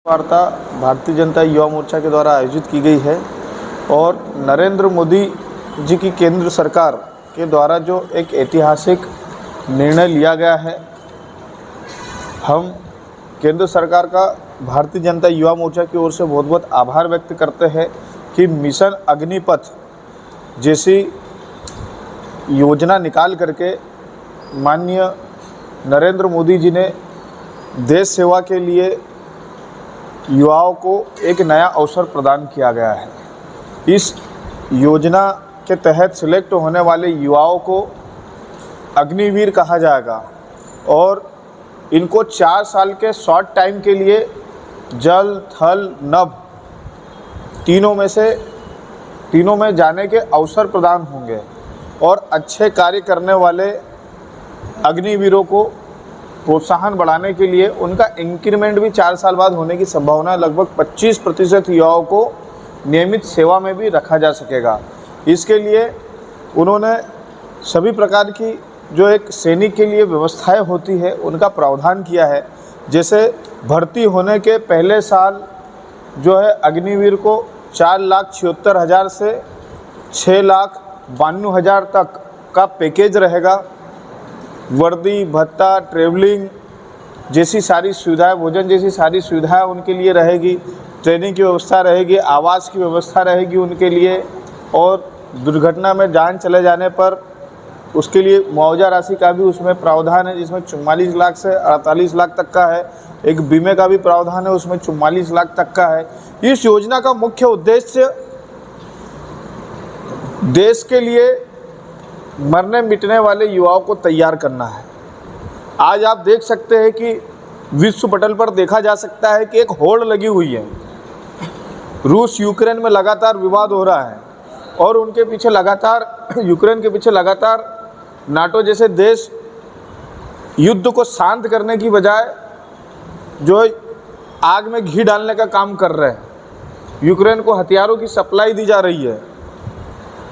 वार्ता भारतीय जनता युवा मोर्चा के द्वारा आयोजित की गई है और नरेंद्र मोदी जी की केंद्र सरकार के द्वारा जो एक ऐतिहासिक निर्णय लिया गया है, हम केंद्र सरकार का भारतीय जनता युवा मोर्चा की ओर से बहुत बहुत आभार व्यक्त करते हैं कि मिशन अग्निपथ जैसी योजना निकाल करके माननीय नरेंद्र मोदी जी ने देश सेवा के लिए युवाओं को एक नया अवसर प्रदान किया गया है। इस योजना के तहत सिलेक्ट होने वाले युवाओं को अग्निवीर कहा जाएगा और इनको 4 साल के शॉर्ट टाइम के लिए जल, थल, नभ तीनों में जाने के अवसर प्रदान होंगे और अच्छे कार्य करने वाले अग्निवीरों को प्रोत्साहन बढ़ाने के लिए उनका इंक्रीमेंट भी 4 साल बाद होने की संभावना है। लगभग 25% युवाओं को नियमित सेवा में भी रखा जा सकेगा। इसके लिए उन्होंने सभी प्रकार की जो एक सैनिक के लिए व्यवस्थाएं होती है उनका प्रावधान किया है। जैसे भर्ती होने के पहले साल जो है अग्निवीर को 4,76,000 से 6,92,000 तक का पैकेज रहेगा। वर्दी, भत्ता, ट्रेवलिंग जैसी सारी सुविधाएं, भोजन जैसी सारी सुविधाएं उनके लिए रहेगी। ट्रेनिंग की व्यवस्था रहेगी, आवास की व्यवस्था रहेगी उनके लिए और दुर्घटना में जान चले जाने पर उसके लिए मुआवजा राशि का भी उसमें प्रावधान है, जिसमें 44 लाख से 48 लाख तक का है। एक बीमे का भी प्रावधान है, उसमें 44 लाख तक का है। इस योजना का मुख्य उद्देश्य देश के लिए मरने मिटने वाले युवाओं को तैयार करना है। आज आप देख सकते हैं कि विश्व पटल पर देखा जा सकता है कि एक होड़ लगी हुई है। रूस यूक्रेन में लगातार विवाद हो रहा है और उनके पीछे लगातार यूक्रेन के पीछे लगातार नाटो जैसे देश युद्ध को शांत करने की बजाय जो आग में घी डालने का काम कर रहे हैं। यूक्रेन को हथियारों की सप्लाई दी जा रही है,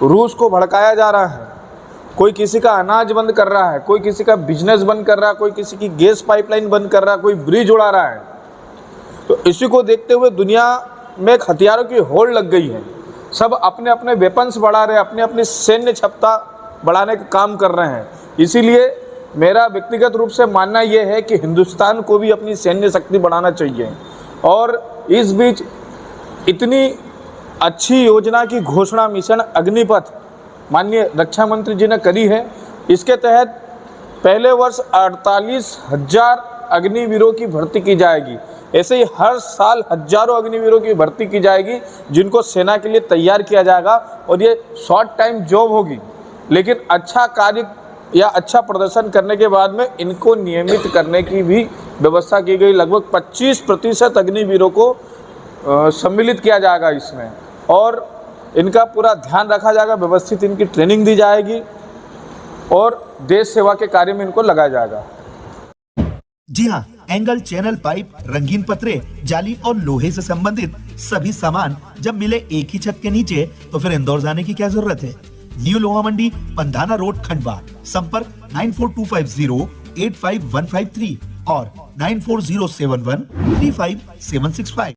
रूस को भड़काया जा रहा है, कोई किसी का अनाज बंद कर रहा है, कोई किसी का बिजनेस बंद कर रहा है, कोई किसी की गैस पाइपलाइन बंद कर रहा है, कोई ब्रिज उड़ा रहा है। तो इसी को देखते हुए दुनिया में एक हथियारों की होड़ लग गई है। सब अपने अपने वेपन्स बढ़ा रहे हैं, अपने अपनी सैन्य क्षमता बढ़ाने का काम कर रहे हैं। इसीलिए मेरा व्यक्तिगत रूप से मानना यह है कि हिंदुस्तान को भी अपनी सैन्य शक्ति बढ़ाना चाहिए। और इस बीच इतनी अच्छी योजना की घोषणा मिशन अग्निपथ माननीय रक्षा मंत्री जी ने करी है। इसके तहत पहले वर्ष 48,000 अग्निवीरों की भर्ती की जाएगी। ऐसे ही हर साल हजारों अग्निवीरों की भर्ती की जाएगी जिनको सेना के लिए तैयार किया जाएगा और ये शॉर्ट टाइम जॉब होगी, लेकिन अच्छा कार्य या अच्छा प्रदर्शन करने के बाद में इनको नियमित करने की भी व्यवस्था की गई। लगभग 25% अग्निवीरों को सम्मिलित किया जाएगा इसमें और इनका पूरा ध्यान रखा जाएगा, व्यवस्थित इनकी ट्रेनिंग दी जाएगी और देश सेवा के कार्य में इनको लगाया जाएगा। जी हाँ, एंगल, चैनल, पाइप, रंगीन पतरे, जाली और लोहे से संबंधित सभी सामान जब मिले एक ही छत के नीचे तो फिर इंदौर जाने की क्या जरूरत है। न्यू लोहा मंडी, पंधाना रोड, खंडवा। संपर्क 9425085153 और 9407135765।